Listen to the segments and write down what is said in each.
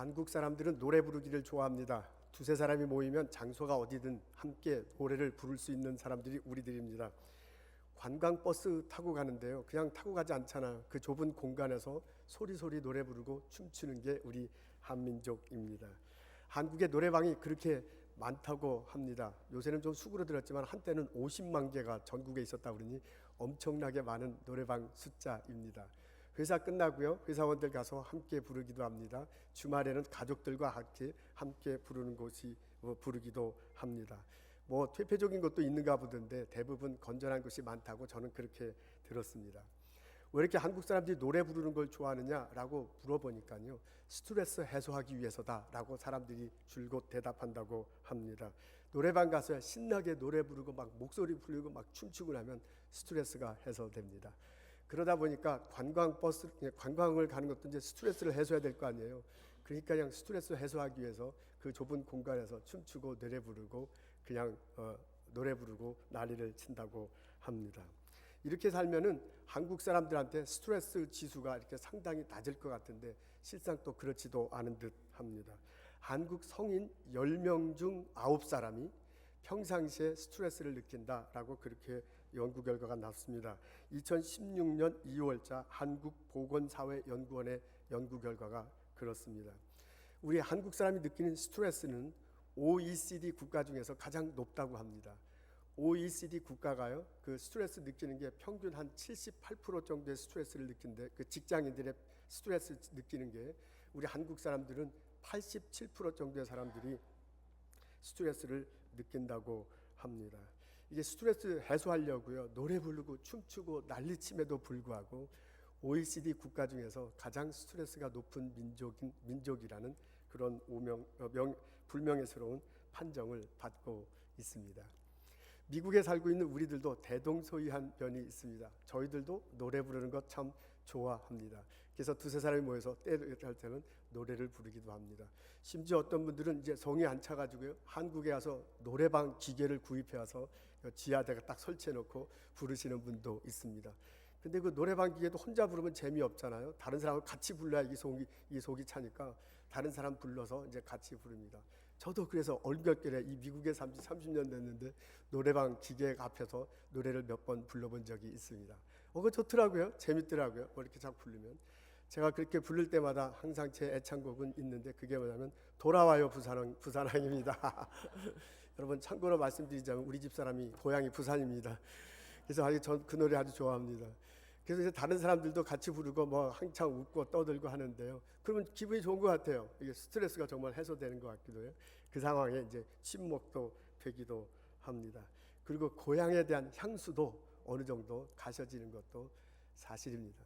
한국 사람들은 노래 부르기를 좋아합니다. 두세 사람이 모이면 장소가 어디든 함께 노래를 부를 수 있는 사람들이 우리들입니다. 관광버스 타고 가는데요, 그냥 타고 가지 않잖아요. 그 좁은 공간에서 소리소리 노래 부르고 춤추는 게 우리 한민족입니다. 한국의 노래방이 그렇게 많다고 합니다. 요새는 좀 수그러들었지만 한때는 50만 개가 전국에 있었다 그러니 엄청나게 많은 노래방 숫자입니다. 회사 끝나고요, 회사원들 가서 함께 부르기도 합니다. 주말에는 가족들과 함께 부르는 곳이 부르기도 합니다. 뭐 퇴폐적인 것도 있는가 보던데 대부분 건전한 것이 많다고 저는 그렇게 들었습니다. 왜 이렇게 한국 사람들이 노래 부르는 걸 좋아하느냐라고 물어보니까요, 스트레스 해소하기 위해서다라고 사람들이 줄곧 대답한다고 합니다. 노래방 가서 신나게 노래 부르고 막 목소리 풀리고 막 춤추고 나면 스트레스가 해소됩니다. 그러다 보니까 관광을 가는 것도 이제 스트레스를 해소해야 될 거 아니에요. 그러니까 그냥 스트레스 해소하기 위해서 그 좁은 공간에서 춤추고 노래 부르고 그냥 노래 부르고 난리를 친다고 합니다. 이렇게 살면은 한국 사람들한테 스트레스 지수가 이렇게 상당히 낮을 것 같은데 실상 또 그렇지도 않은 듯 합니다. 한국 성인 10명 중 9사람이 평상시에 스트레스를 느낀다라고 그렇게 연구 결과가 났습니다. 2016년 2월자 한국보건사회연구원의 연구 결과가 그렇습니다. 우리 한국 사람이 느끼는 스트레스는 OECD 국가 중에서 가장 높다고 합니다. OECD 국가가요, 그 스트레스 느끼는 게 평균 한 78% 정도의 스트레스를 느낀데, 그 직장인들의 스트레스 느끼는 게 우리 한국 사람들은 87% 정도의 사람들이 스트레스를 느낀다고 합니다. 이게 스트레스 해소하려고요, 노래 부르고 춤추고 난리침에도 불구하고 OECD 국가 중에서 가장 스트레스가 높은 민족이라는 그런 불명예스러운 판정을 받고 있습니다. 미국에 살고 있는 우리들도 대동소이한 면이 있습니다. 저희들도 노래 부르는 것 참 좋아합니다. 그래서 두세 사람이 모여서 때할 때는 노래를 부르기도 합니다. 심지어 어떤 분들은 이제 성이 안 차가지고요, 한국에 와서 노래방 기계를 구입해 와서 지하대가 딱 설치해 놓고 부르시는 분도 있습니다. 근데 그 노래방 기계도 혼자 부르면 재미없잖아요. 다른 사람을 같이 불러야 이 속이 차니까 다른 사람 불러서 이제 같이 부릅니다. 저도 그래서 얼떨결에 이 미국에 30년 됐는데 노래방 기계 앞에서 노래를 몇 번 불러본 적이 있습니다. 그거 좋더라고요. 재밌더라고요. 뭐 이렇게 자꾸 부르면. 제가 그렇게 부를 때마다 항상 제 애창곡은 있는데 그게 뭐냐면 돌아와요 부산항입니다. 여러분 참고로 말씀드리자면 우리 집 사람이 고향이 부산입니다. 그래서 전 그 노래 아주 좋아합니다. 그래서 이제 다른 사람들도 같이 부르고 뭐 한창 웃고 떠들고 하는데요, 그러면 기분이 좋은 것 같아요. 이게 스트레스가 정말 해소되는 것 같기도 해요. 그 상황에 이제 친목도 되기도 합니다. 그리고 고향에 대한 향수도 어느 정도 가셔지는 것도 사실입니다.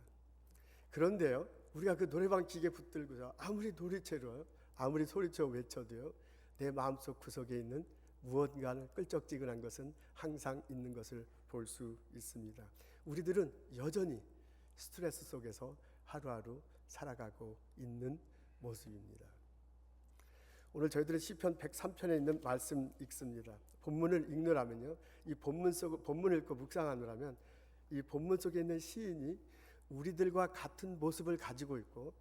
그런데요, 우리가 그 노래방 기계 붙들고서 아무리 소리쳐 외쳐도요, 내 마음속 구석에 있는 무언가는 끌적지근한 것은 항상 있는 것을 볼 수 있습니다. 우리들은 여전히 스트레스 속에서 하루하루 살아가고 있는 모습입니다. 오늘 저희들은 시편 103편에 있는 말씀 읽습니다. 본문을 읽느라면요, 이 본문을 읽고 묵상하느라면 이 본문 속에 있는 시인이 우리들과 같은 모습을 가지고 있고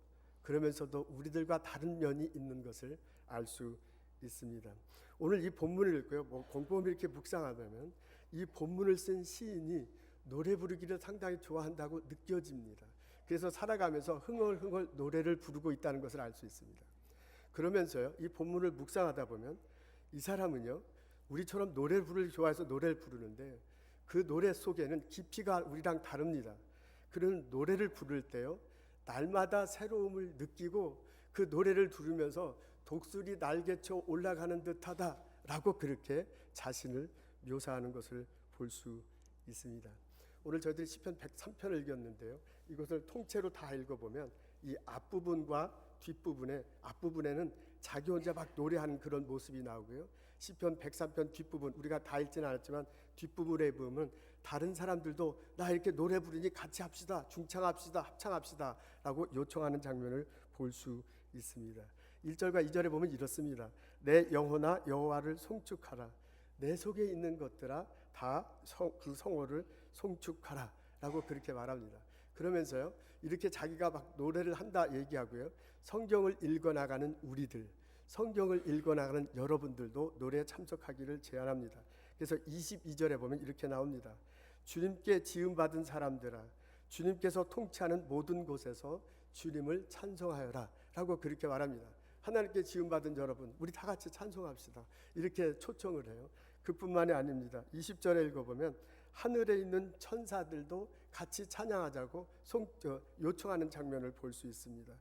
그러면서도 우리들과 다른 면이 있는 것을 알 수 있습니다. 오늘 이 본문을 읽고요, 곰곰이 이렇게 묵상하면 이 본문을 쓴 시인이 노래 부르기를 상당히 좋아한다고 느껴집니다. 그래서 살아가면서 흥얼흥얼 노래를 부르고 있다는 것을 알 수 있습니다. 그러면서요, 이 본문을 묵상하다 보면 이 사람은요, 우리처럼 노래를 부르기 좋아해서 노래를 부르는데 그 노래 속에는 깊이가 우리랑 다릅니다. 그런 노래를 부를 때요, 날마다 새로움을 느끼고 그 노래를 들으면서 독수리 날개쳐 올라가는 듯하다라고 그렇게 자신을 묘사하는 것을 볼 수 있습니다. 오늘 저희들이 시편 103편을 읽었는데요, 이것을 통째로 다 읽어보면 이 앞부분에는 자기 혼자 막 노래하는 그런 모습이 나오고요, 시편 103편 뒷부분, 우리가 다 읽지는 않았지만 뒷부분에 보면 다른 사람들도 나 이렇게 노래 부르니 같이 합시다, 중창합시다, 합창합시다 라고 요청하는 장면을 볼 수 있습니다. 1절과 2절에 보면 이렇습니다. 내 영혼아 여호와를 송축하라, 내 속에 있는 것들아 다 그 성호를 송축하라 라고 그렇게 말합니다. 그러면서요, 이렇게 자기가 막 노래를 한다 얘기하고요, 성경을 읽어나가는 우리들, 성경을 읽어나가는 여러분들도 노래에 참석하기를 제안합니다. 그래서 22절에 보면 이렇게 나옵니다. 주님께 지음받은 사람들아, 주님께서 통치하는 모든 곳에서 주님을 찬송하여라 라고 그렇게 말합니다. 하나님께 지음받은 여러분, 우리 다 같이 찬송합시다, 이렇게 초청을 해요. 그뿐만이 아닙니다. 20절에 읽어보면 하늘에 있는 천사들도 같이 찬양하자고 요청하는 장면을 볼 수 있습니다.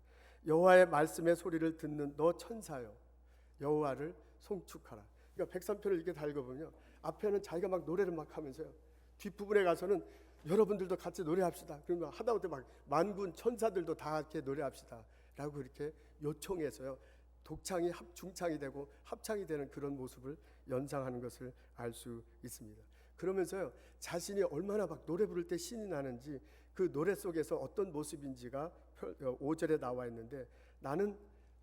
여호와의 말씀의 소리를 듣는 너 천사여, 여호와를 송축하라. 그러니까 103편을 이렇게 다 읽어보면 앞에는 자기가 막 노래를 막 하면서요, 뒷부분에 가서는 여러분들도 같이 노래합시다. 그러면 하다못해 막 만군 천사들도 다 함께 노래합시다 라고 이렇게 요청해서요, 독창이 중창이 되고 합창이 되는 그런 모습을 연상하는 것을 알 수 있습니다. 그러면서요, 자신이 얼마나 막 노래 부를 때 신이 나는지, 그 노래 속에서 어떤 모습인지가 5절에 나와 있는데, 나는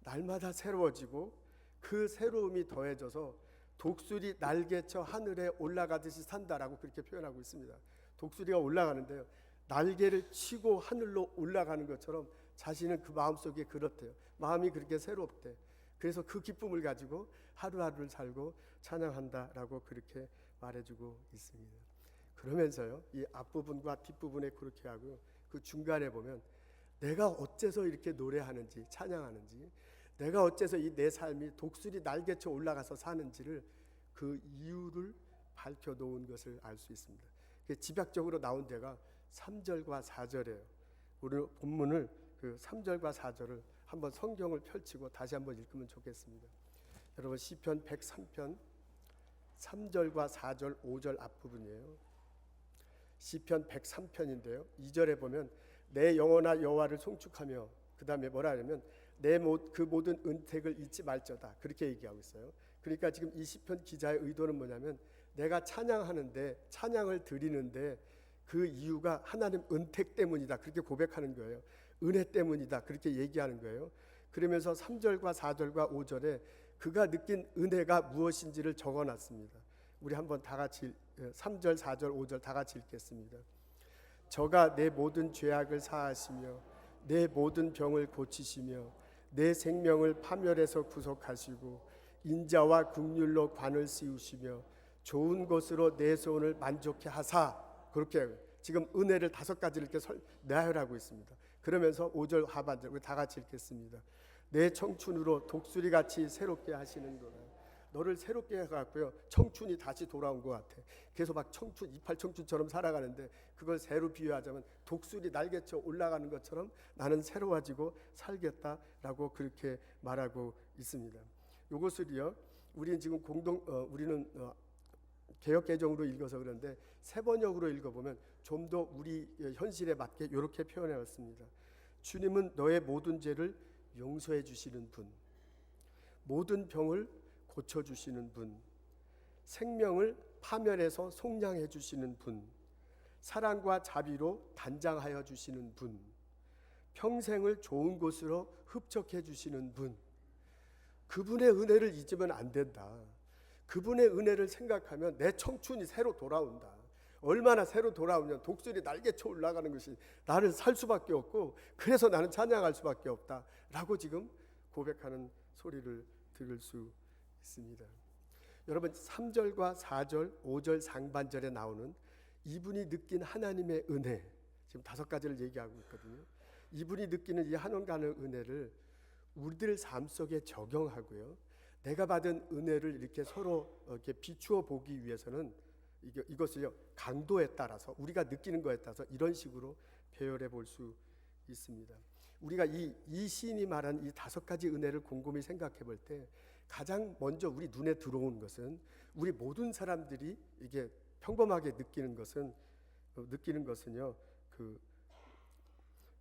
날마다 새로워지고 그 새로움이 더해져서 독수리 날개쳐 하늘에 올라가듯이 산다라고 그렇게 표현하고 있습니다. 독수리가 올라가는데요, 날개를 치고 하늘로 올라가는 것처럼 자신은 그 마음속에 그렇대요. 마음이 그렇게 새롭대. 그래서 그 기쁨을 가지고 하루하루를 살고 찬양한다라고 그렇게 말해주고 있습니다. 그러면서요, 이 앞부분과 뒷부분에 그렇게 하고요, 그 중간에 보면 내가 어째서 이렇게 노래하는지 찬양하는지, 내가 어째서 이 내 삶이 독수리 날개쳐 올라가서 사는지를, 그 이유를 밝혀놓은 것을 알 수 있습니다. 집약적으로 나온 데가 3절과 4절이에요. 오늘 본문을 그 3절과 4절을 한번 성경을 펼치고 다시 한번 읽으면 좋겠습니다. 여러분, 시편 103편 3절과 4절 5절 앞부분이에요. 시편 103편인데요 2절에 보면 내 영혼아 여호와를 송축하며, 그 다음에 뭐라 하냐면 그 모든 은택을 잊지 말저다, 그렇게 얘기하고 있어요. 그러니까 지금 이 시편 기자의 의도는 뭐냐면, 내가 찬양하는데, 찬양을 드리는데 그 이유가 하나님 은택 때문이다, 그렇게 고백하는 거예요. 은혜 때문이다, 그렇게 얘기하는 거예요. 그러면서 3절과 4절과 5절에 그가 느낀 은혜가 무엇인지를 적어놨습니다. 우리 한번 다 같이 3절, 4절, 5절 다 같이 읽겠습니다. 저가 내 모든 죄악을 사하시며 내 모든 병을 고치시며 내 생명을 파멸에서 구속하시고 인자와 긍휼로 관을 씌우시며 좋은 것으로 내 소원을 만족해 하사, 그렇게 지금 은혜를 5가지를 이렇게 나열하고 있습니다. 그러면서 5절 하반절 우리 다 같이 읽겠습니다. 내 청춘으로 독수리같이 새롭게 하시는구나. 너를 새롭게 해갖고요, 청춘이 다시 돌아온 것 같아. 계속 막 청춘, 이팔 청춘처럼 살아가는데, 그걸 새로 비유하자면 독수리 날개쳐 올라가는 것처럼 나는 새로워지고 살겠다라고 그렇게 말하고 있습니다. 이것을요, 우리는 지금 우리는 개역 개정으로 읽어서 그런데 세번역으로 읽어보면 좀 더 우리 현실에 맞게 이렇게 표현해왔습니다. 주님은 너의 모든 죄를 용서해 주시는 분, 모든 병을 고쳐주시는 분, 생명을 파멸해서 속량해 주시는 분, 사랑과 자비로 단장하여 주시는 분, 평생을 좋은 곳으로 흡족해 주시는 분, 그분의 은혜를 잊으면 안 된다. 그분의 은혜를 생각하면 내 청춘이 새로 돌아온다. 얼마나 새로 돌아오면 독수리 날개쳐 올라가는 것이 나를 살 수밖에 없고, 그래서 나는 찬양할 수밖에 없다 라고 지금 고백하는 소리를 들을 수 있습니다. 여러분, 3절과 4절, 5절 상반절에 나오는 이분이 느낀 하나님의 은혜, 지금 5가지를 얘기하고 있거든요. 이분이 느끼는 이 하나님의 은혜를 우리들 삶 속에 적용하고요, 내가 받은 은혜를 이렇게 서로 이렇게 비추어 보기 위해서는 이것을요, 강도에 따라서 우리가 느끼는 것에 따라서 이런 식으로 배열해 볼 수 있습니다. 우리가 이 시인이 말한 이 5가지 은혜를 곰곰이 생각해 볼 때 가장 먼저 우리 눈에 들어오는 것은, 우리 모든 사람들이 이게 평범하게 느끼는 것은요, 그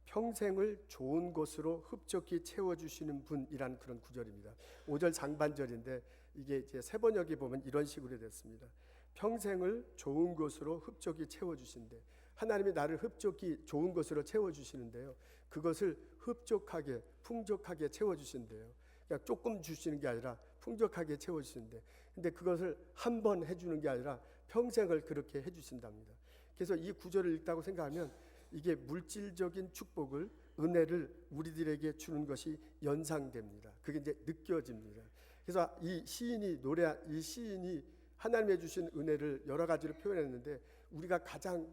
평생을 좋은 것으로 흡족히 채워주시는 분이라는 그런 구절입니다. 5절 상반절인데 이게 이제 세번역에 보면 이런 식으로 됐습니다. 평생을 좋은 것으로 흡족히 채워주신대. 하나님이 나를 흡족히 좋은 것으로 채워주시는데요, 그것을 흡족하게 풍족하게 채워주신대요. 그냥 조금 주시는 게 아니라 풍족하게 채워주신대. 근데 그것을 한 번 해주는 게 아니라 평생을 그렇게 해주신답니다. 그래서 이 구절을 읽다고 생각하면 이게 물질적인 축복을, 은혜를 우리들에게 주는 것이 연상됩니다. 그게 이제 느껴집니다. 그래서 이 시인이 하나님의 주신 은혜를 여러 가지로 표현했는데, 우리가 가장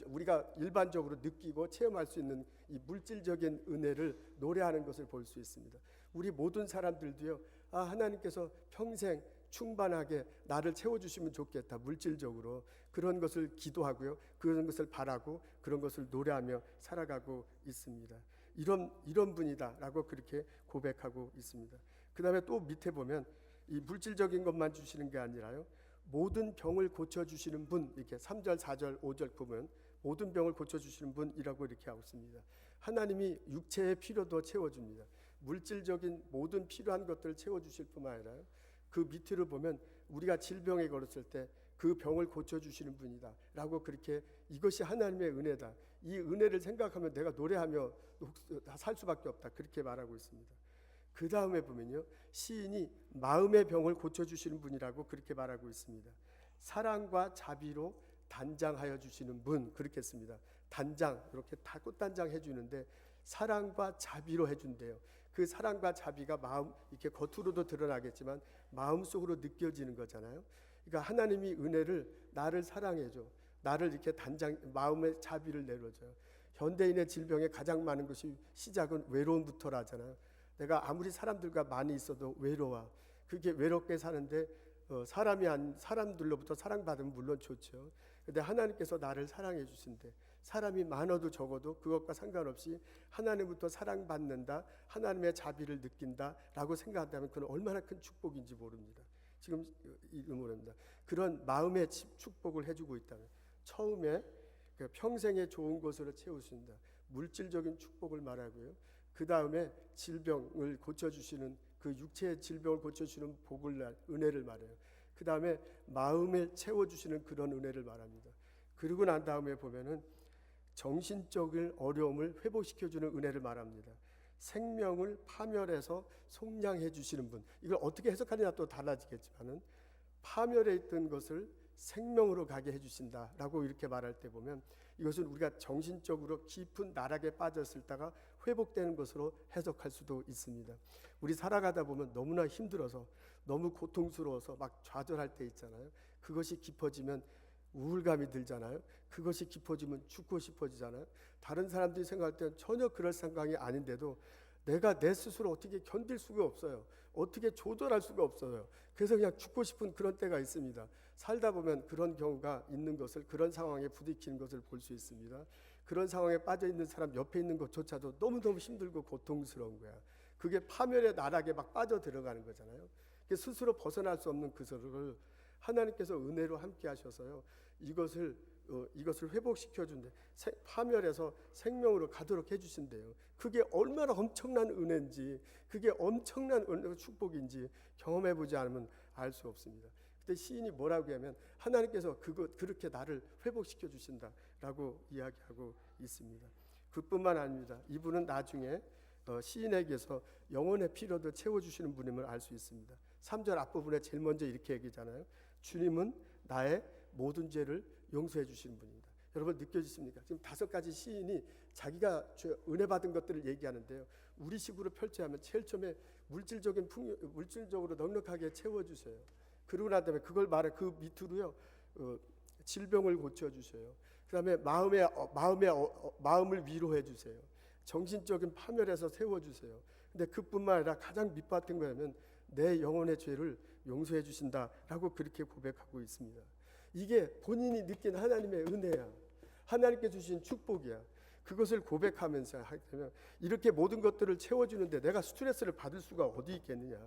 우리가 일반적으로 느끼고 체험할 수 있는 이 물질적인 은혜를 노래하는 것을 볼 수 있습니다. 우리 모든 사람들도요, 하나님께서 평생 충만하게 나를 채워주시면 좋겠다, 물질적으로 그런 것을 기도하고요, 그런 것을 바라고 그런 것을 노래하며 살아가고 있습니다. 이런 분이다라고 그렇게 고백하고 있습니다. 그 다음에 또 밑에 보면 이 물질적인 것만 주시는 게 아니라요, 모든 병을 고쳐주시는 분, 이렇게 3절, 4절, 5절 보면 모든 병을 고쳐주시는 분이라고 이렇게 하고 있습니다. 하나님이 육체의 필요도 채워줍니다. 물질적인 모든 필요한 것들을 채워주실 뿐만 아니라 그 밑으로 보면 우리가 질병에 걸었을 때 그 병을 고쳐주시는 분이다 라고, 그렇게 이것이 하나님의 은혜다, 이 은혜를 생각하면 내가 노래하며 살 수밖에 없다, 그렇게 말하고 있습니다. 그 다음에 보면요, 시인이 마음의 병을 고쳐주시는 분이라고 그렇게 말하고 있습니다. 사랑과 자비로 단장하여 주시는 분, 그렇게 했습니다. 단장, 이렇게 꽃단장 해주는데 사랑과 자비로 해준대요. 그 사랑과 자비가 마음, 이렇게 겉으로도 드러나겠지만 마음속으로 느껴지는 거잖아요. 그러니까 하나님이 은혜를, 나를 사랑해줘, 나를 이렇게 마음의 자비를 내려줘요. 현대인의 질병에 가장 많은 것이 시작은 외로움부터라잖아요. 내가 아무리 사람들과 많이 있어도 외로워. 그게 외롭게 사는데 사람들로부터 사랑받으면 물론 좋죠. 근데 하나님께서 나를 사랑해 주신대. 사람이 많아도 적어도 그것과 상관없이 하나님부터 사랑받는다, 하나님의 자비를 느낀다라고 생각한다면 그건 얼마나 큰 축복인지 모릅니다. 지금 모릅니다. 그런 마음의 축복을 해주고 있다면, 처음에 평생의 좋은 것으로 채우신다, 물질적인 축복을 말하고요, 그 다음에 질병을 고쳐주시는, 그 육체의 질병을 고쳐주시는 은혜를 말해요. 그 다음에 마음을 채워주시는 그런 은혜를 말합니다. 그러고 난 다음에 보면은 정신적인 어려움을 회복시켜주는 은혜를 말합니다. 생명을 파멸해서 속량해 주시는 분, 이걸 어떻게 해석하느냐 또 달라지겠지만은 파멸해 있던 것을 생명으로 가게 해주신다라고 이렇게 말할 때 보면, 이것은 우리가 정신적으로 깊은 나락에 빠졌을 때가 회복되는 것으로 해석할 수도 있습니다. 우리 살아가다 보면 너무나 힘들어서, 너무 고통스러워서 막 좌절할 때 있잖아요. 그것이 깊어지면 우울감이 들잖아요. 그것이 깊어지면 죽고 싶어지잖아요. 다른 사람들이 생각할 때는 전혀 그럴 생각이 아닌데도 내가 내 스스로 어떻게 견딜 수가 없어요. 어떻게 조절할 수가 없어요. 그래서 그냥 죽고 싶은 그런 때가 있습니다. 살다 보면 그런 경우가 있는 것을, 그런 상황에 부딪히는 것을 볼 수 있습니다. 그런 상황에 빠져 있는 사람 옆에 있는 것조차도 너무너무 힘들고 고통스러운 거야. 그게 파멸의 나락에 막 빠져 들어가는 거잖아요. 스스로 벗어날 수 없는 그것을 하나님께서 은혜로 함께 하셔서요, 이것을 회복시켜 준대. 파멸해서 생명으로 가도록 해주신대요. 그게 얼마나 엄청난 은혜인지, 그게 엄청난 축복인지 경험해보지 않으면 알 수 없습니다. 그때 시인이 뭐라고 하면, 하나님께서 그렇게 나를 회복시켜 주신다라고 이야기하고 있습니다. 그뿐만 아닙니다. 이분은 나중에 시인에게서 영혼의 필요도 채워주시는 분임을 알 수 있습니다. 3절 앞부분에 제일 먼저 이렇게 얘기잖아요. 주님은 나의 모든 죄를 용서해 주시는 분입니다. 여러분 느껴지십니까? 지금 5가지 시인이 자기가 은혜 받은 것들을 얘기하는데요, 우리식으로 펼쳐하면 제일 처음에 물질적으로 넉넉하게 채워주세요. 그러고 난 다음에 그걸 말해, 그 밑으로요, 질병을 고쳐주세요. 그 다음에 마음을 위로해 주세요. 정신적인 파멸에서 세워주세요. 근데 그뿐만 아니라 가장 밑받은 거냐면 내 영혼의 죄를 용서해 주신다라고 그렇게 고백하고 있습니다. 이게 본인이 느낀 하나님의 은혜야. 하나님께 주신 축복이야. 그것을 고백하면서 하면, 이렇게 모든 것들을 채워주는데 내가 스트레스를 받을 수가 어디 있겠느냐.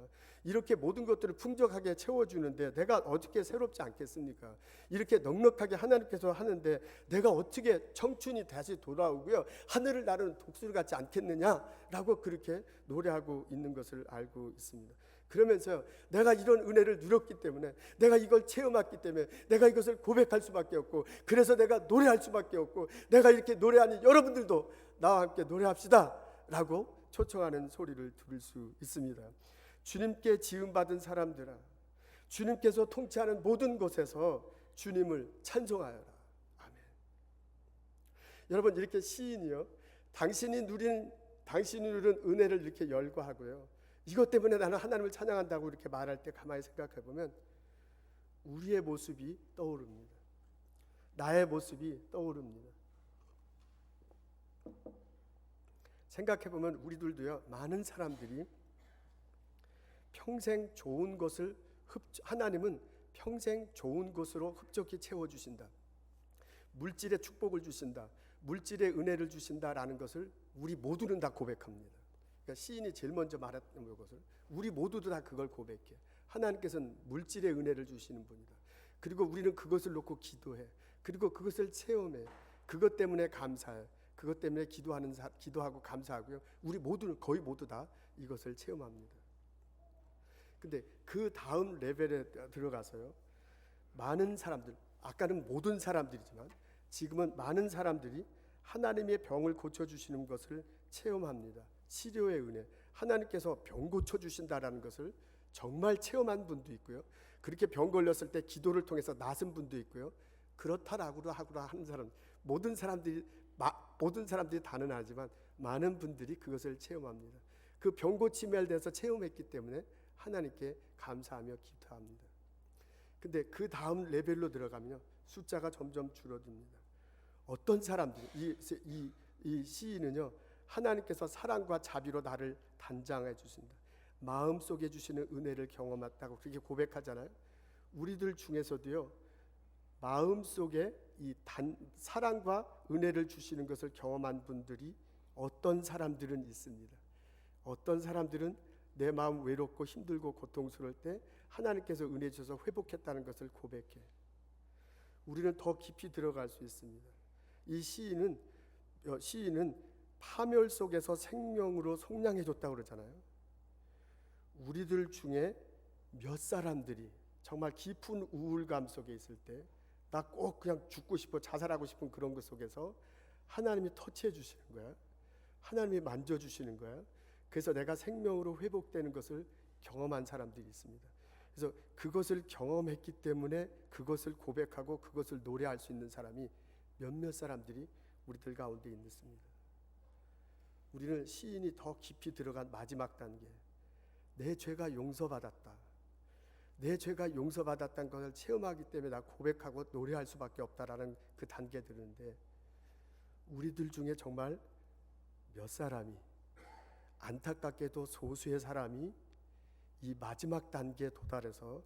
이렇게 모든 것들을 풍족하게 채워주는데 내가 어떻게 새롭지 않겠습니까? 이렇게 넉넉하게 하나님께서 하는데 내가 어떻게 청춘이 다시 돌아오고요, 하늘을 나르는 독수리 같지 않겠느냐라고 그렇게 노래하고 있는 것을 알고 있습니다. 그러면서 내가 이런 은혜를 누렸기 때문에, 내가 이걸 체험했기 때문에 내가 이것을 고백할 수밖에 없고, 그래서 내가 노래할 수밖에 없고, 내가 이렇게 노래하니 여러분들도 나와 함께 노래합시다 라고 초청하는 소리를 들을 수 있습니다. 주님께 지음받은 사람들아, 주님께서 통치하는 모든 곳에서 주님을 찬송하여라. 아멘. 여러분, 이렇게 시인이요, 당신이 누린 은혜를 이렇게 열거하고요, 이것 때문에 나는 하나님을 찬양한다고 이렇게 말할 때 가만히 생각해 보면 우리의 모습이 떠오릅니다. 나의 모습이 떠오릅니다. 생각해 보면 우리들도요, 많은 사람들이 평생 좋은 것을 하나님은 평생 좋은 것으로 흡족히 채워주신다, 물질의 축복을 주신다, 물질의 은혜를 주신다라는 것을 우리 모두는 다 고백합니다. 그러니까 시인이 제일 먼저 말했던 것을 우리 모두도 다 그걸 고백해. 하나님께서는 물질의 은혜를 주시는 분이다. 그리고 우리는 그것을 놓고 기도해. 그리고 그것을 체험해. 그것 때문에 감사해. 그것 때문에 기도하고 감사하고요. 우리 모두는 거의 모두 다 이것을 체험합니다. 근데 그 다음 레벨에 들어가서요, 많은 사람들, 아까는 모든 사람들이지만 지금은 많은 사람들이 하나님의 병을 고쳐주시는 것을 체험합니다. 치료의 은혜, 하나님께서 병 고쳐주신다라는 것을 정말 체험한 분도 있고요, 그렇게 병 걸렸을 때 기도를 통해서 낫은 분도 있고요, 그렇다라고 하는 사람, 모든 사람들이 다는 아니지만 많은 분들이 그것을 체험합니다. 그 병 고침에 대해서 체험했기 때문에 하나님께 감사하며 기도합니다. 근데 그 다음 레벨로 들어가면 숫자가 점점 줄어듭니다. 어떤 사람들이 이 시인은요, 하나님께서 사랑과 자비로 나를 단장해 주신다, 마음속에 주시는 은혜를 경험했다고 그렇게 고백하잖아요. 우리들 중에서도요, 마음속에 사랑과 은혜를 주시는 것을 경험한 분들이 어떤 사람들은 있습니다. 어떤 사람들은 내 마음 외롭고 힘들고 고통스러울 때 하나님께서 은혜 주셔서 회복했다는 것을 고백해. 우리는 더 깊이 들어갈 수 있습니다. 이 시인은 파멸 속에서 생명으로 속량해 줬다고 그러잖아요. 우리들 중에 몇 사람들이 정말 깊은 우울감 속에 있을 때, 나 꼭 그냥 죽고 싶어, 자살하고 싶은 그런 것 속에서 하나님이 터치해 주시는 거야. 하나님이 만져주시는 거야. 그래서 내가 생명으로 회복되는 것을 경험한 사람들이 있습니다. 그래서 그것을 경험했기 때문에 그것을 고백하고 그것을 노래할 수 있는 사람이 몇몇 사람들이 우리들 가운데 있습니다. 우리는 시인이 더 깊이 들어간 마지막 단계, 내 죄가 용서받았다, 내 죄가 용서받았다는 것을 체험하기 때문에 나 고백하고 노래할 수밖에 없다라는 그 단계에 들는데, 우리들 중에 정말 몇 사람이, 안타깝게도 소수의 사람이 이 마지막 단계에 도달해서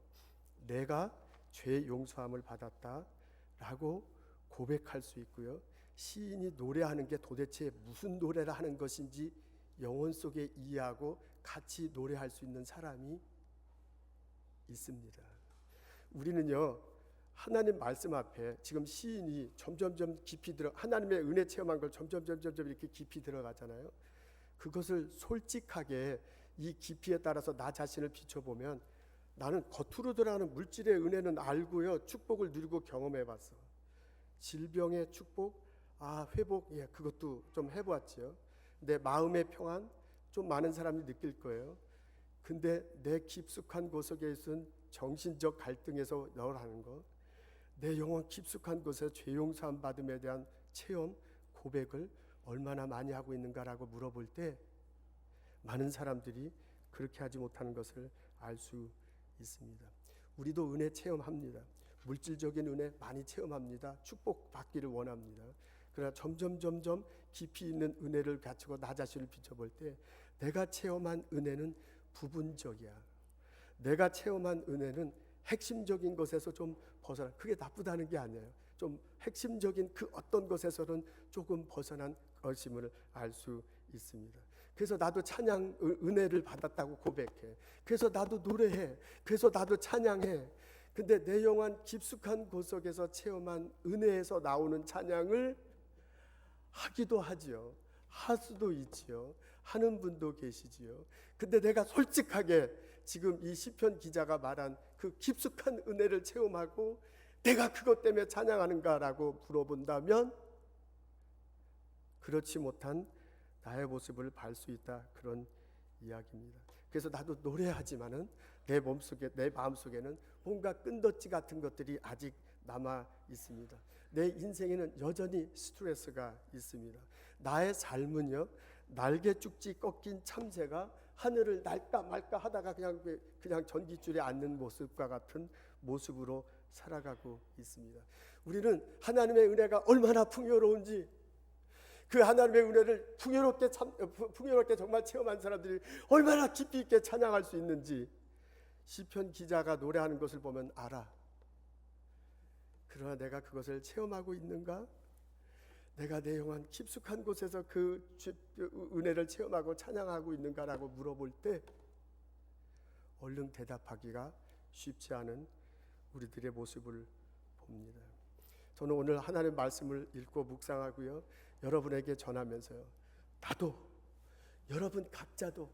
내가 죄 용서함을 받았다라고 고백할 수 있고요, 시인이 노래하는 게 도대체 무슨 노래를 하는 것인지 영혼 속에 이해하고 같이 노래할 수 있는 사람이 있습니다. 우리는요, 하나님 말씀 앞에 지금 시인이 점점점 깊이 하나님의 은혜 체험한 걸 점점 이렇게 깊이 들어가잖아요. 그것을 솔직하게 이 깊이에 따라서 나 자신을 비춰보면, 나는 겉으로 들어가는 물질의 은혜는 알고요, 축복을 누리고 경험해봤어. 질병의 축복, 회복, 그것도 좀 해보았지요. 내 마음의 평안, 좀 많은 사람이 느낄 거예요. 근데 내 깊숙한 곳속에 있은 정신적 갈등에서 널하는 것, 내 영혼 깊숙한 곳에 죄 용서함 받음에 대한 체험, 고백을 얼마나 많이 하고 있는가라고 물어볼 때 많은 사람들이 그렇게 하지 못하는 것을 알 수 있습니다. 우리도 은혜 체험합니다. 물질적인 은혜 많이 체험합니다. 축복 받기를 원합니다. 그러나 점점 깊이 있는 은혜를 갖추고 나 자신을 비춰볼 때 내가 체험한 은혜는 부분적이야. 내가 체험한 은혜는 핵심적인 것에서 좀 벗어나, 그게 나쁘다는 게 아니에요. 좀 핵심적인 그 어떤 것에서는 조금 벗어난 것임을 알 수 있습니다. 그래서 나도 찬양 은혜를 받았다고 고백해. 그래서 나도 노래해. 그래서 나도 찬양해. 근데 내 영혼 깊숙한 곳 속에서 체험한 은혜에서 나오는 찬양을 하기도 하지요. 할 수도 있지요. 하는 분도 계시지요. 근데 내가 솔직하게 지금 이 시편 기자가 말한 그 깊숙한 은혜를 체험하고 내가 그것 때문에 찬양하는가라고 물어본다면 그렇지 못한 나의 모습을 볼 수 있다, 그런 이야기입니다. 그래서 나도 노래하지만은 내 마음속에는 뭔가 끈덕지 같은 것들이 아직 남아 있습니다. 내 인생에는 여전히 스트레스가 있습니다. 나의 삶은요, 날개죽지 꺾인 참새가 하늘을 날까 말까 하다가 그냥 전깃줄에 앉는 모습과 같은 모습으로 살아가고 있습니다. 우리는 하나님의 은혜가 얼마나 풍요로운지, 그 하나님의 은혜를 풍요롭게 정말 체험한 사람들이 얼마나 깊이 있게 찬양할 수 있는지 시편 기자가 노래하는 것을 보면 알아. 그러나 내가 그것을 체험하고 있는가? 내가 내 영혼 깊숙한 곳에서 그 은혜를 체험하고 찬양하고 있는가라고 물어볼 때 얼른 대답하기가 쉽지 않은 우리들의 모습을 봅니다. 저는 오늘 하나님의 말씀을 읽고 묵상하고요, 여러분에게 전하면서요, 나도, 여러분 각자도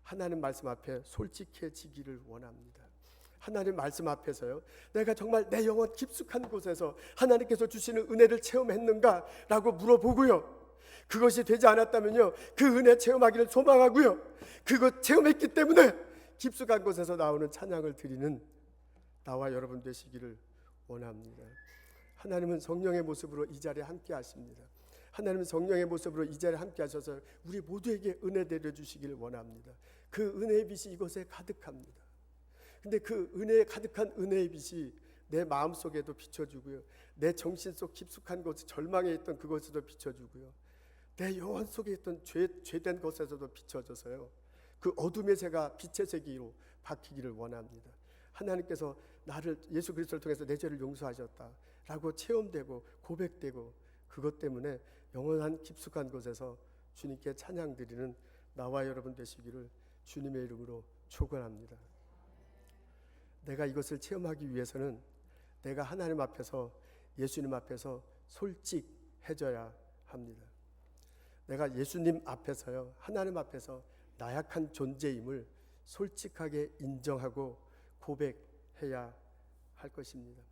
하나님 말씀 앞에 솔직해지기를 원합니다. 하나님 말씀 앞에서요, 내가 정말 내 영혼 깊숙한 곳에서 하나님께서 주시는 은혜를 체험했는가 라고 물어보고요, 그것이 되지 않았다면요, 그 은혜 체험하기를 소망하고요, 그것 체험했기 때문에 깊숙한 곳에서 나오는 찬양을 드리는 나와 여러분 되시기를 원합니다. 하나님은 성령의 모습으로 이 자리에 함께 하십니다. 하나님은 성령의 모습으로 이 자리에 함께 하셔서 우리 모두에게 은혜 내려주시기를 원합니다. 그 은혜의 빛이 이곳에 가득합니다. 근데 그 은혜에 가득한 은혜의 빛이 내 마음속에도 비춰주고요, 내 정신 속 깊숙한 곳, 절망에 있던 그곳에도 비춰주고요, 내 영혼 속에 있던 죄된 것에서도 비춰져서요, 그 어둠의 새가 빛의 세계로 바뀌기를 원합니다. 하나님께서 나를, 예수 그리스도를 통해서 내 죄를 용서하셨다라고 체험되고 고백되고, 그것 때문에 영원한 깊숙한 곳에서 주님께 찬양드리는 나와 여러분 되시기를 주님의 이름으로 축원합니다. 내가 이것을 체험하기 위해서는 내가 하나님 앞에서, 예수님 앞에서 솔직해져야 합니다. 내가 예수님 앞에서요, 하나님 앞에서 나약한 존재임을 솔직하게 인정하고 고백해야 할 것입니다.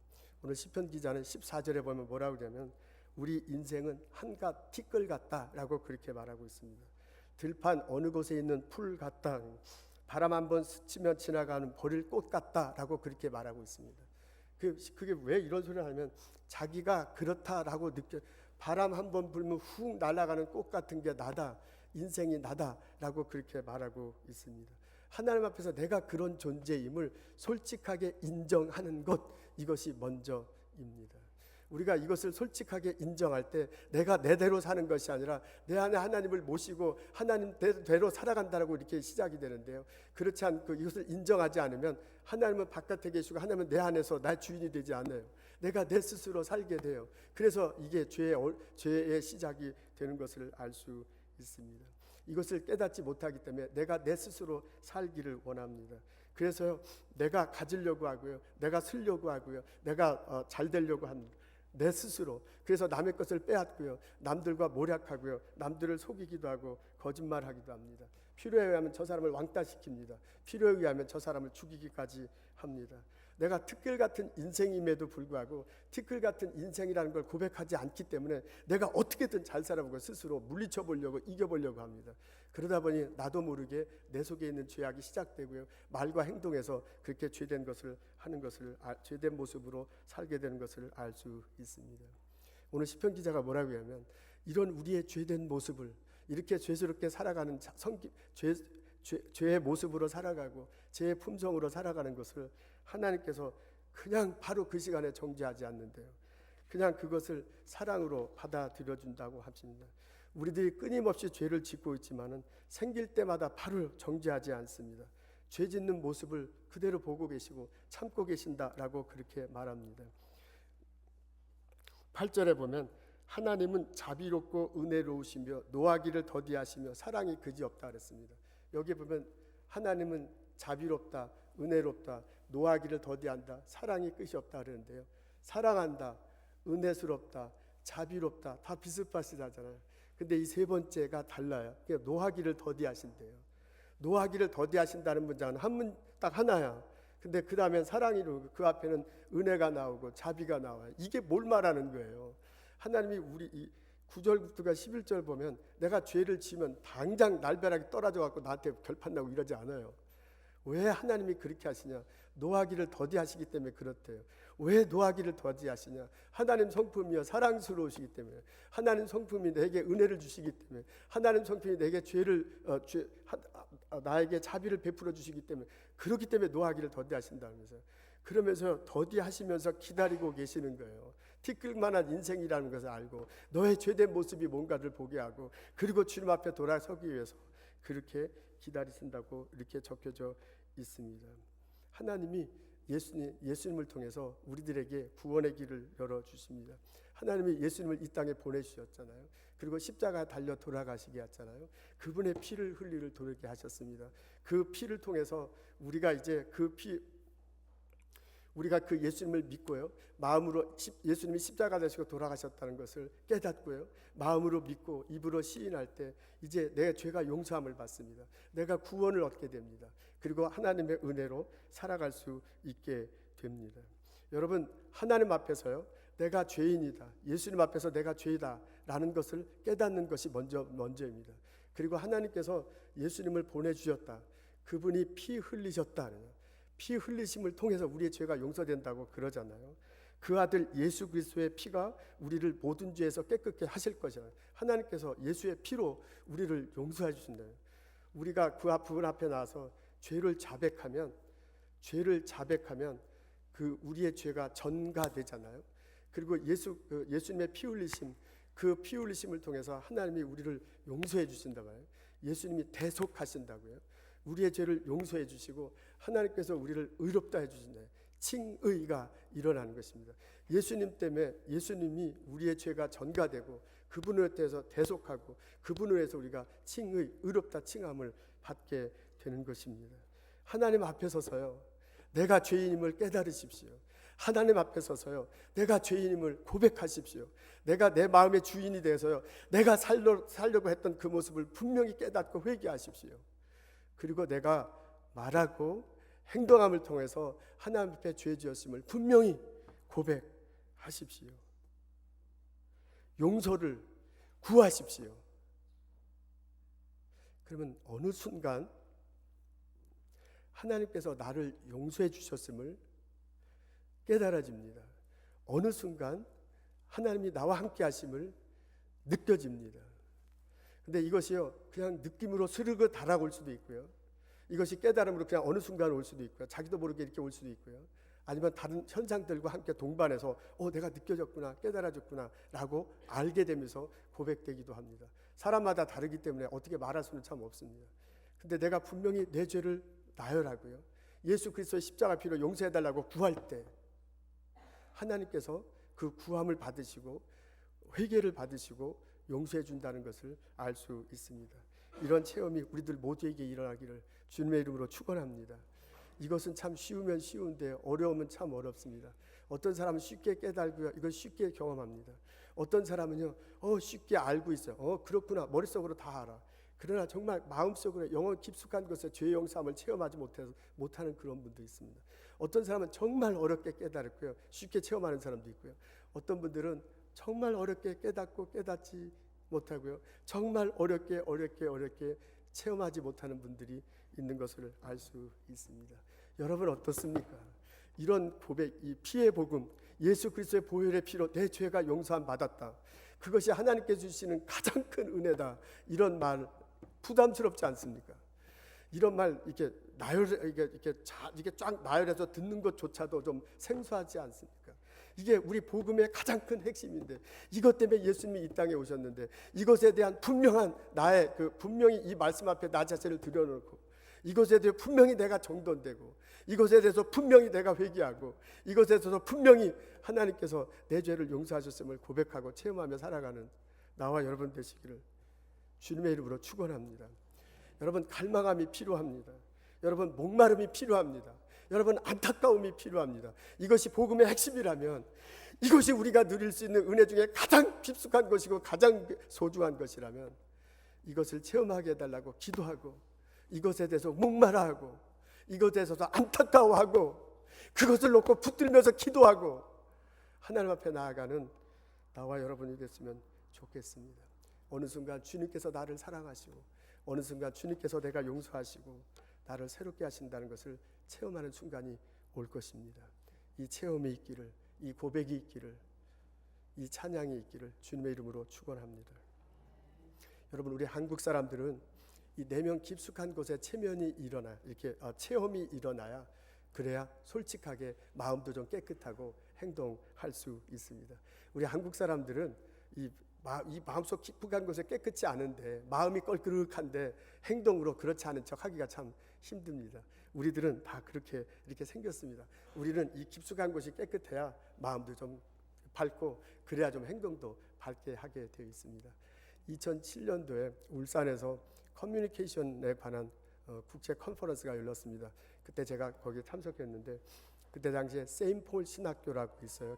오늘 시편 기자는 14절에 보면 뭐라고 그러냐면, 우리 인생은 한갓 티끌 같다라고 그렇게 말하고 있습니다. 들판 어느 곳에 있는 풀 같다, 바람 한번 스치면 지나가는 버릴 꽃 같다라고 그렇게 말하고 있습니다. 그게 왜 이런 소리를 하냐면, 자기가 그렇다라고 바람 한번 불면 훅 날아가는 꽃 같은 게 나다, 인생이 나다라고 그렇게 말하고 있습니다. 하나님 앞에서 내가 그런 존재임을 솔직하게 인정하는 것, 이것이 먼저입니다. 우리가 이것을 솔직하게 인정할 때 내가 내대로 사는 것이 아니라 내 안에 하나님을 모시고 하나님대로 살아간다라고 이렇게 시작이 되는데요, 그렇지 않고 이것을 인정하지 않으면 하나님은 바깥에 계시고 하나님은 내 안에서 나의 주인이 되지 않아요. 내가 내 스스로 살게 돼요. 그래서 이게 죄의 시작이 되는 것을 알 수 있습니다. 이것을 깨닫지 못하기 때문에 내가 내 스스로 살기를 원합니다. 그래서요, 내가 가지려고 하고요, 내가 쓰려고 하고요, 내가 잘 되려고 합니다. 내 스스로. 그래서 남의 것을 빼앗고요, 남들과 모략하고요, 남들을 속이기도 하고 거짓말하기도 합니다. 필요에 의하면 저 사람을 왕따시킵니다. 필요에 의하면 저 사람을 죽이기까지 합니다. 내가 티끌 같은 인생임에도 불구하고 티끌 같은 인생이라는 걸 고백하지 않기 때문에 내가 어떻게든 잘 살아보고 스스로 물리쳐 보려고, 이겨보려고 합니다. 그러다 보니 나도 모르게 내 속에 있는 죄악이 시작되고요, 말과 행동에서 그렇게 죄된 것을 하는 것을, 죄된 모습으로 살게 되는 것을 알 수 있습니다. 오늘 시편 기자가 뭐라고 하냐면, 이런 우리의 죄된 모습을, 이렇게 죄스럽게 살아가는 죄의 모습으로 살아가고 죄의 품성으로 살아가는 것을 하나님께서 그냥 바로 그 시간에 정죄하지 않는데요, 그냥 그것을 사랑으로 받아들여 준다고 하십니다. 우리들이 끊임없이 죄를 짓고 있지만은 생길 때마다 바로 정죄하지 않습니다. 죄 짓는 모습을 그대로 보고 계시고 참고 계신다라고 그렇게 말합니다. 8절에 보면, 하나님은 자비롭고 은혜로우시며 노하기를 더디하시며 사랑이 그지없다 그랬습니다. 여기 보면 하나님은 자비롭다, 은혜롭다, 노하기를 더디한다, 사랑이 끝이 없다 그러는데요, 사랑한다, 은혜스럽다, 자비롭다 다 비슷비슷하잖아요. 근데 이 세 번째가 달라요. 노하기를 더디하신대요. 노하기를 더디하신다는 문장은 딱 하나야. 근데 그 다음엔 사랑이 나오고 그 앞에는 은혜가 나오고 자비가 나와요. 이게 뭘 말하는 거예요? 하나님이 우리 이 9절부터가 11절 보면 내가 죄를 지으면 당장 날벼락이 떨어져 갖고 나한테 결판 나고 이러지 않아요. 왜 하나님이 그렇게 하시냐? 노하기를 더디하시기 때문에 그렇대요. 왜 노하기를 더디하시냐? 하나님 성품이여 사랑스러우시기 때문에, 하나님 성품이 내게 은혜를 주시기 때문에, 하나님 성품이 내게 나에게 자비를 베풀어 주시기 때문에, 그렇기 때문에 노하기를 더디하신다면서요. 그러면서 더디하시면서 기다리고 계시는 거예요. 티끌만한 인생이라는 것을 알고 너의 죄된 모습이 뭔가를 보게 하고, 그리고 주님 앞에 돌아서기 위해서 그렇게 기다리신다고 이렇게 적혀져 있습니다. 하나님이 예수님을 통해서 우리들에게 구원의 길을 열어주십니다. 하나님이 예수님을 이 땅에 보내주셨잖아요. 그리고 십자가에 달려 돌아가시게 했잖아요. 그분의 피를 흘리를 돌게 하셨습니다. 그 피를 통해서 우리가 이제 우리가 그 예수님을 믿고요, 마음으로 예수님이 십자가 되시고 돌아가셨다는 것을 깨닫고요, 마음으로 믿고 입으로 시인할 때 이제 내 죄가 용서함을 받습니다. 내가 구원을 얻게 됩니다. 그리고 하나님의 은혜로 살아갈 수 있게 됩니다. 여러분, 하나님 앞에서요, 내가 죄인이다, 예수님 앞에서 내가 죄이다 라는 것을 깨닫는 것이 먼저입니다. 그리고 하나님께서 예수님을 보내주셨다, 그분이 피 흘리셨다, 피 흘리심을 통해서 우리의 죄가 용서된다고 그러잖아요. 그 아들 예수 그리스도의 피가 우리를 모든 죄에서 깨끗게 하실 것이잖아요. 하나님께서 예수의 피로 우리를 용서해 주신다요. 우리가 그분 앞에 나와서 죄를 자백하면 그 우리의 죄가 전가되잖아요. 그리고 예수님의 피 흘리심, 그 피 흘리심을 통해서 하나님이 우리를 용서해 주신다 말이에요. 예수님이 대속하신다고요. 우리의 죄를 용서해 주시고 하나님께서 우리를 의롭다 해 주신다. 칭의가 일어나는 것입니다. 예수님 때문에, 예수님이 우리의 죄가 전가되고 그분을 통해서 대속하고 그분을 해서 우리가 의롭다 칭함을 받게 되는 것입니다. 하나님 앞에 서서요, 내가 죄인임을 깨달으십시오. 하나님 앞에 서서요, 내가 죄인임을 고백하십시오. 내가 내 마음의 주인이 돼서요, 내가 살려고 했던 그 모습을 분명히 깨닫고 회개하십시오. 그리고 내가 말하고 행동함을 통해서 하나님 앞에 죄 지었음을 분명히 고백하십시오. 용서를 구하십시오. 그러면 어느 순간 하나님께서 나를 용서해 주셨음을 깨달아집니다. 어느 순간 하나님이 나와 함께 하심을 느껴집니다. 근데 이것이요, 그냥 느낌으로 스르르 달아올 수도 있고요, 이것이 깨달음으로 그냥 어느 순간 올 수도 있고요, 자기도 모르게 이렇게 올 수도 있고요, 아니면 다른 현상들과 함께 동반해서 내가 느껴졌구나, 깨달아졌구나 라고 알게 되면서 고백되기도 합니다. 사람마다 다르기 때문에 어떻게 말할 수는 참 없습니다. 근데 내가 분명히 내 죄를 나열하고요, 예수 그리스도의 십자가 피로 용서해달라고 구할 때 하나님께서 그 구함을 받으시고 회개를 받으시고 용서해 준다는 것을 알 수 있습니다. 이런 체험이 우리들 모두에게 일어나기를 주님의 이름으로 축원합니다. 이것은 참 쉬우면 쉬운데 어려우면 참 어렵습니다. 어떤 사람은 쉽게 깨달고요, 이걸 쉽게 경험합니다. 어떤 사람은요, 쉽게 알고 있어요. 그렇구나, 머릿속으로 다 알아. 그러나 정말 마음속으로 영원 깊숙한 것에 죄 용서함을 체험하지 못하는 그런 분도 있습니다. 어떤 사람은 정말 어렵게 깨달았고요, 쉽게 체험하는 사람도 있고요. 어떤 분들은 정말 어렵게 깨닫고 깨닫지 못하고요, 정말 어렵게 체험하지 못하는 분들이 있는 것을 알 수 있습니다. 여러분 어떻습니까? 이런 고백, 이 피의 복음, 예수 그리스도의 보혈의 피로 내 죄가 용서함 받았다, 그것이 하나님께서 주시는 가장 큰 은혜다, 이런 말 부담스럽지 않습니까? 이런 말 이렇게 쫙 나열해서 듣는 것조차도 좀 생소하지 않습니까? 이게 우리 복음의 가장 큰 핵심인데, 이것 때문에 예수님이 이 땅에 오셨는데, 이것에 대한 분명한 나의 분명히 이 말씀 앞에 나 자체를 들여놓고, 이것에 대해 분명히 내가 정돈되고, 이것에 대해서 분명히 내가 회개하고, 이것에 대해서 분명히 하나님께서 내 죄를 용서하셨음을 고백하고 체험하며 살아가는 나와 여러분 되시기를 주님의 이름으로 축원합니다. 여러분 갈망함이 필요합니다. 여러분 목마름이 필요합니다. 여러분 안타까움이 필요합니다. 이것이 복음의 핵심이라면, 이것이 우리가 누릴 수 있는 은혜 중에 가장 깊숙한 것이고 가장 소중한 것이라면, 이것을 체험하게 해달라고 기도하고, 이것에 대해서 목마라하고, 이것에 대해서 안타까워하고, 그것을 놓고 붙들면서 기도하고 하나님 앞에 나아가는 나와 여러분이 됐으면 좋겠습니다. 어느 순간 주님께서 나를 사랑하시고, 어느 순간 주님께서 내가 용서하시고 나를 새롭게 하신다는 것을 체험하는 순간이 올 것입니다. 이 체험이 있기를, 이 고백이 있기를, 이 찬양이 있기를 주님의 이름으로 축원합니다. 여러분, 우리 한국 사람들은 이 내면 깊숙한 곳에 체면이 일어나 이렇게 체험이 일어나야, 그래야 솔직하게 마음도 좀 깨끗하고 행동할 수 있습니다. 우리 한국 사람들은 이 마음속 깊숙한 곳에 깨끗지 않은데, 마음이 껄끄럭한데 행동으로 그렇지 않은 척 하기가 참 힘듭니다. 우리들은 다 그렇게 이렇게 생겼습니다. 우리는 이 깊숙한 곳이 깨끗해야 마음도 좀 밝고, 그래야 좀 행동도 밝게 하게 되어 있습니다. 2007년도에 울산에서 커뮤니케이션에 관한 국제 컨퍼런스가 열렸습니다. 그때 제가 거기에 참석했는데, 그때 당시에 세인폴 신학교라고 있어요.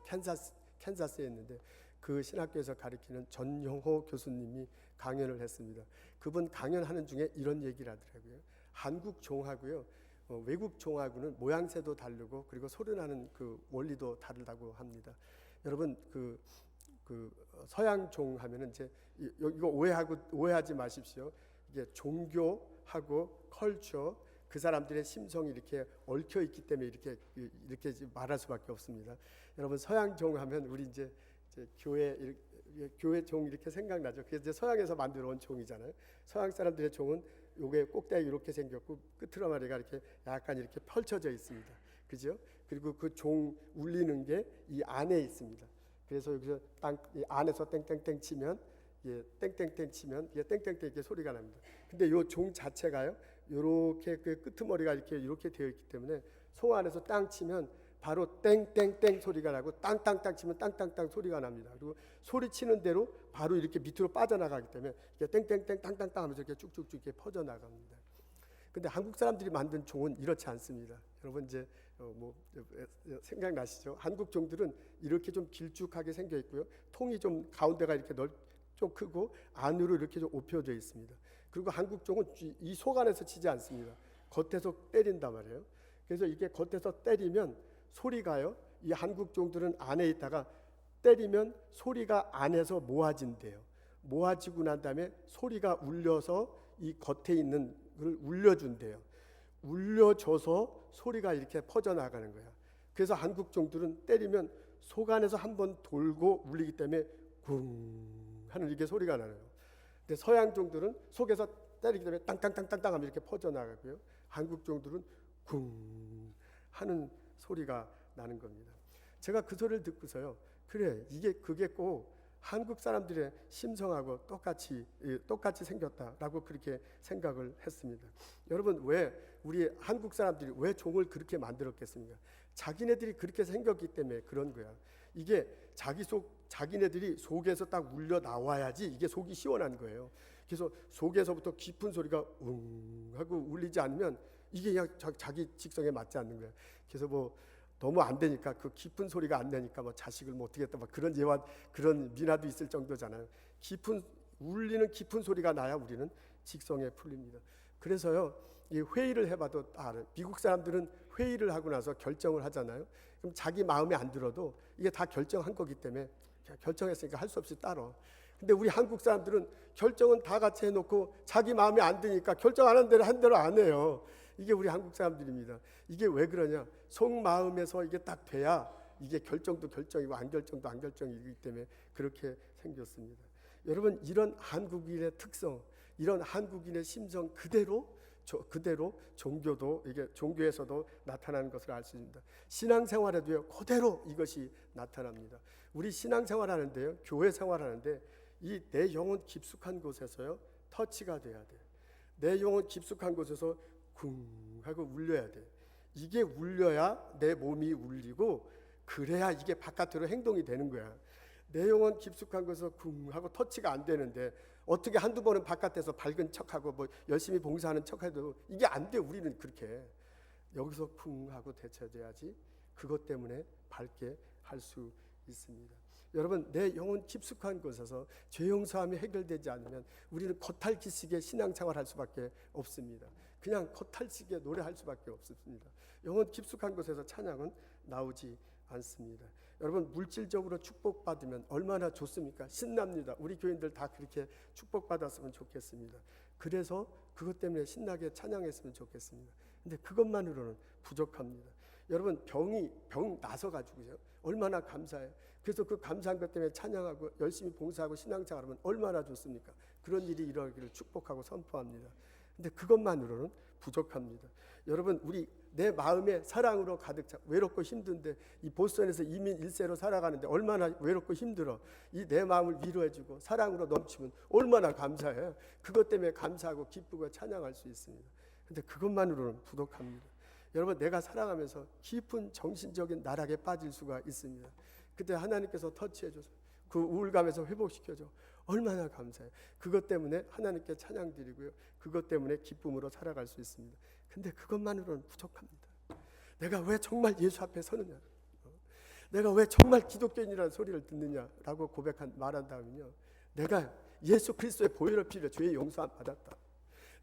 캔자스에 있는데, 그 신학교에서 가르치는 전용호 교수님이 강연을 했습니다. 그분 강연하는 중에 이런 얘기를 하더라고요. 한국 종하고요, 외국 종하고는 모양새도 다르고, 그리고 소리나는 그 원리도 다르다고 합니다. 여러분, 그 서양 종 하면은 이제 이거 오해하지 마십시오. 이게 종교하고 컬처, 그 사람들의 심성이 이렇게 얽혀 있기 때문에 이렇게 말할 수밖에 없습니다. 여러분, 서양 종 하면 우리 이제 교회 종 이렇게 생각나죠. 그게 이제 서양에서 만들어 온 종이잖아요. 서양 사람들의 종은 요게 꼭대기 이렇게 생겼고, 끝으로마리가 이렇게 약간 이렇게 펼쳐져 있습니다. 그죠? 그리고 그 종 울리는 게 이 안에 있습니다. 그래서 여기서 이 안에서 땡땡땡 치면, 땡땡땡 치면 땡땡땡 이렇게 소리가 납니다. 근데 요 종 자체가요, 요렇게 그 끄트머리가 이렇게 되어 있기 때문에 송 안에서 땅 치면 바로 땡땡땡 소리가 나고, 땅땅땅 치면 땅땅땅 소리가 납니다. 그리고 소리 치는 대로 바로 이렇게 밑으로 빠져나가기 때문에 이게 땡땡땡 땅땅땅 하면서 이렇게 쭉쭉쭉 이렇게 퍼져나갑니다. 근데 한국 사람들이 만든 종은 이렇지 않습니다. 여러분, 이제 생각나시죠? 한국 종들은 이렇게 좀 길쭉하게 생겨 있고요, 통이 좀 가운데가 이렇게 좀 크고 안으로 이렇게 좀 옵혀져 있습니다. 그리고 한국 종은 이 속 안에서 치지 않습니다. 겉에서 때린단 말이에요. 그래서 이게 겉에서 때리면 소리가요, 이 한국 종들은 안에 있다가 때리면 소리가 안에서 모아진대요. 모아지고 난 다음에 소리가 울려서 이 겉에 있는 걸 울려준대요. 울려줘서 소리가 이렇게 퍼져나가는 거야. 그래서 한국 종들은 때리면 속 안에서 한번 돌고 울리기 때문에 쿵 하는 이게 소리가 나요. 근데 서양 종들은 속에서 때리기 때문에 땅땅땅땅땅 하면 이렇게 퍼져나가고요, 한국 종들은 쿵 하는 소리가 나는 겁니다. 제가 그 소리를 듣고서요, 그래, 그게 꼭 한국 사람들의 심성하고 똑같이 생겼다라고 그렇게 생각을 했습니다. 여러분, 왜 우리 한국 사람들이 왜 종을 그렇게 만들었겠습니까? 자기네들이 그렇게 생겼기 때문에 그런 거야. 이게 자기네들이 속에서 딱 울려 나와야지 이게 속이 시원한 거예요. 그래서 속에서부터 깊은 소리가 웅 하고 울리지 않으면 이게 그냥 자기 직성에 맞지 않는 거예요. 그래서 너무 안 되니까, 그 깊은 소리가 안 되니까 자식을 어떻게 했다 그런 예와 그런 민화도 있을 정도잖아요. 울리는 깊은 소리가 나야 우리는 직성에 풀립니다. 그래서요, 이 회의를 해봐도 알아요. 미국 사람들은 회의를 하고 나서 결정을 하잖아요. 그럼 자기 마음에 안 들어도 이게 다 결정한 거기 때문에 결정했으니까 할 수 없이 따라. 근데 우리 한국 사람들은 결정은 다 같이 해놓고 자기 마음에 안 드니까 결정 안 한 대로 안 해요. 이게 우리 한국 사람들입니다. 이게 왜 그러냐? 속마음에서 이게 딱 돼야 이게 결정도 결정이고 안 결정도 안 결정이기 때문에 그렇게 생겼습니다. 여러분, 이런 한국인의 특성, 이런 한국인의 심성 그대로 종교도, 이게 종교에서도 나타나는 것을 알 수 있습니다. 신앙생활에도요, 그대로 이것이 나타납니다. 우리 신앙생활하는데요, 교회 생활하는데 이 내 영혼 깊숙한 곳에서요, 터치가 돼야 돼. 내 영혼 깊숙한 곳에서 쿵 하고 울려야 돼. 이게 울려야 내 몸이 울리고, 그래야 이게 바깥으로 행동이 되는 거야. 내 영혼 깊숙한 곳에서 쿵 하고 터치가 안 되는데 어떻게 한두 번은 바깥에서 밝은 척하고 열심히 봉사하는 척해도 이게 안 돼. 우리는 그렇게 여기서 쿵 하고 대처돼야지 그것 때문에 밝게 할 수 있습니다. 여러분, 내 영혼 깊숙한 곳에서 죄 용서함이 해결되지 않으면 우리는 겉핥기식의 신앙생활할 수밖에 없습니다. 그냥 겉핥기식의 노래할 수밖에 없습니다. 영혼 깊숙한 곳에서 찬양은 나오지 않습니다. 여러분, 물질적으로 축복받으면 얼마나 좋습니까? 신납니다. 우리 교인들 다 그렇게 축복받았으면 좋겠습니다. 그래서 그것 때문에 신나게 찬양했으면 좋겠습니다. 근데 그것만으로는 부족합니다. 여러분 병 나서 가지고요 얼마나 감사해요. 그래서 그 감사한 것 때문에 찬양하고 열심히 봉사하고 신앙생활하면 얼마나 좋습니까? 그런 일이 일어나기를 축복하고 선포합니다. 근데 그것만으로는 부족합니다. 여러분 내 마음에 사랑으로 가득 차. 외롭고 힘든데 이 보스턴에서 이민 1세로 살아가는데 얼마나 외롭고 힘들어. 이 내 마음을 위로해주고 사랑으로 넘치면 얼마나 감사해요. 그것 때문에 감사하고 기쁘고 찬양할 수 있습니다. 근데 그것만으로는 부족합니다. 여러분 내가 살아가면서 깊은 정신적인 나락에 빠질 수가 있습니다. 그때 하나님께서 터치해줘서 그 우울감에서 회복시켜줘. 얼마나 감사해요. 그것 때문에 하나님께 찬양 드리고요. 그것 때문에 기쁨으로 살아갈 수 있습니다. 근데 그것만으로는 부족합니다. 내가 왜 정말 예수 앞에 서느냐, 내가 왜 정말 기독교인이라는 소리를 듣느냐라고 말한 다음은요, 내가 예수 그리스도의 보혈의 피로 죄의 용서함 받았다.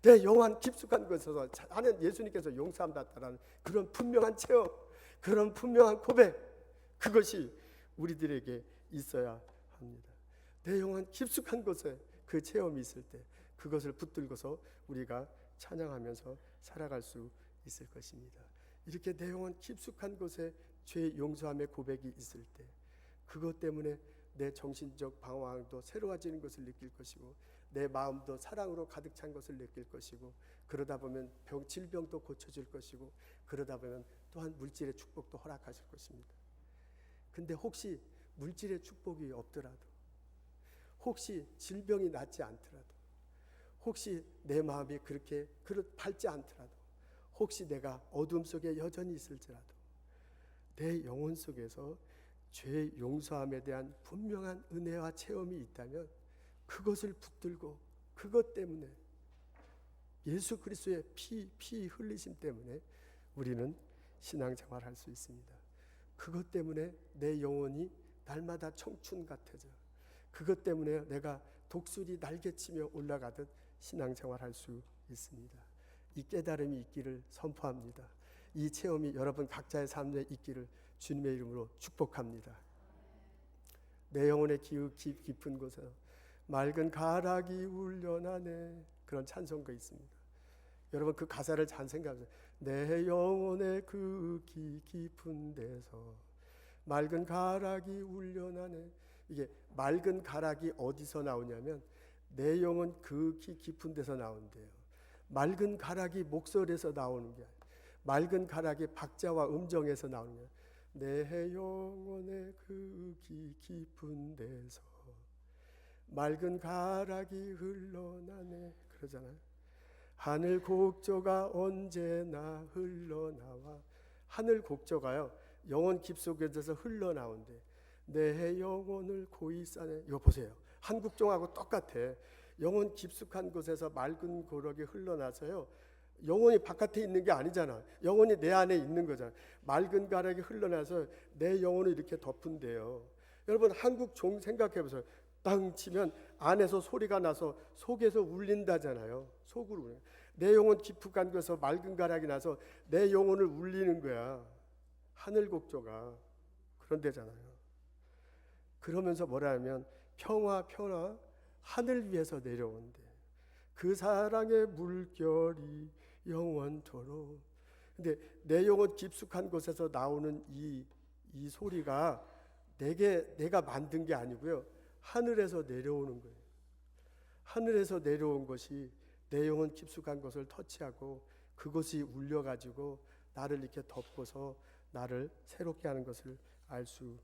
내 영원 깊숙한 곳에서 하는 예수님께서 용서함 받았다라는 그런 분명한 체험, 그런 분명한 고백, 그것이 우리들에게 있어야 합니다. 내 영혼 깊숙한 곳에 그 체험이 있을 때 그것을 붙들고서 우리가 찬양하면서 살아갈 수 있을 것입니다. 이렇게 내 영혼 깊숙한 곳에 죄 용서함의 고백이 있을 때 그것 때문에 내 정신적 방황도 새로워지는 것을 느낄 것이고 내 마음도 사랑으로 가득 찬 것을 느낄 것이고 그러다 보면 질병도 고쳐질 것이고 그러다 보면 또한 물질의 축복도 허락하실 것입니다. 근데 혹시 물질의 축복이 없더라도, 혹시 질병이 낫지 않더라도, 혹시 내 마음이 그렇게 밝지 않더라도, 혹시 내가 어둠 속에 여전히 있을지라도 내 영혼 속에서 죄 용서함에 대한 분명한 은혜와 체험이 있다면 그것을 붙들고 그것 때문에 예수 그리스도의 피 흘리심 때문에 우리는 신앙생활할 수 있습니다. 그것 때문에 내 영혼이 날마다 청춘 같아져. 그것 때문에 내가 독수리 날개치며 올라가듯 신앙생활할 수 있습니다. 이 깨달음이 있기를 선포합니다. 이 체험이 여러분 각자의 삶에 있기를 주님의 이름으로 축복합니다. 내 영혼의 깊은 곳에 맑은 가락이 울려나네, 그런 찬송가 있습니다. 여러분 그 가사를 잘 생각하세요. 내 영혼의 그 깊은 데서 맑은 가락이 울려나네. 이게 맑은 가락이 어디서 나오냐면 내 영혼 그 깊은 데서 나온대요. 맑은 가락이 목소리에서 나오는 게 아니에요. 맑은 가락이 박자와 음정에서 나오는 거예요. 내 영혼의 그 깊은 데서 맑은 가락이 흘러나네 그러잖아요. 하늘 곡조가 언제나 흘러나와. 하늘 곡조가요 영혼 깊숙에서 흘러나온대. 내 영혼을 고이 싸네. 이거 보세요. 한국종하고 똑같아. 영혼 깊숙한 곳에서 맑은 고락이 흘러나서요, 영혼이 바깥에 있는 게 아니잖아. 영혼이 내 안에 있는 거잖아. 맑은 가락이 흘러나서 내 영혼을 이렇게 덮은대요. 여러분 한국 종 생각해 보세요. 땅 치면 안에서 소리가 나서 속에서 울린다잖아요. 속으로 울려. 내 영혼 깊숙한 곳에서 맑은 가락이 나서 내 영혼을 울리는 거야. 하늘 곡조가 그런 데잖아요. 그러면서 뭐라 하면 평화 하늘 위에서 내려온대. 그 사랑의 물결이 영원토록. 근데 내 영혼 깊숙한 곳에서 나오는 이 소리가 내가 만든 게 아니고요, 하늘에서 내려오는 거예요. 하늘에서 내려온 것이 내 영혼 깊숙한 곳을 터치하고 그것이 울려가지고 나를 이렇게 덮고서 나를 새롭게 하는 것을 알 수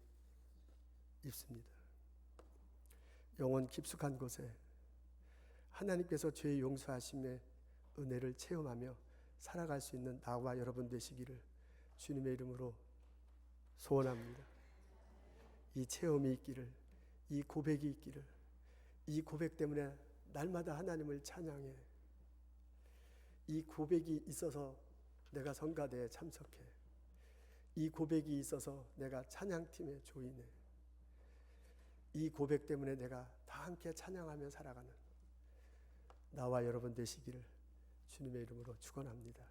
있습니다. 영혼 깊숙한 곳에 하나님께서 죄 용서하심의 은혜를 체험하며 살아갈 수 있는 나와 여러분 되시기를 주님의 이름으로 소원합니다. 이 체험이 있기를, 이 고백이 있기를, 이 고백 때문에 날마다 하나님을 찬양해. 이 고백이 있어서 내가 성가대에 참석해. 이 고백이 있어서 내가 찬양팀에 조인해. 이 고백 때문에 내가 다 함께 찬양하며 살아가는 나와 여러분 되시기를 주님의 이름으로 축원합니다.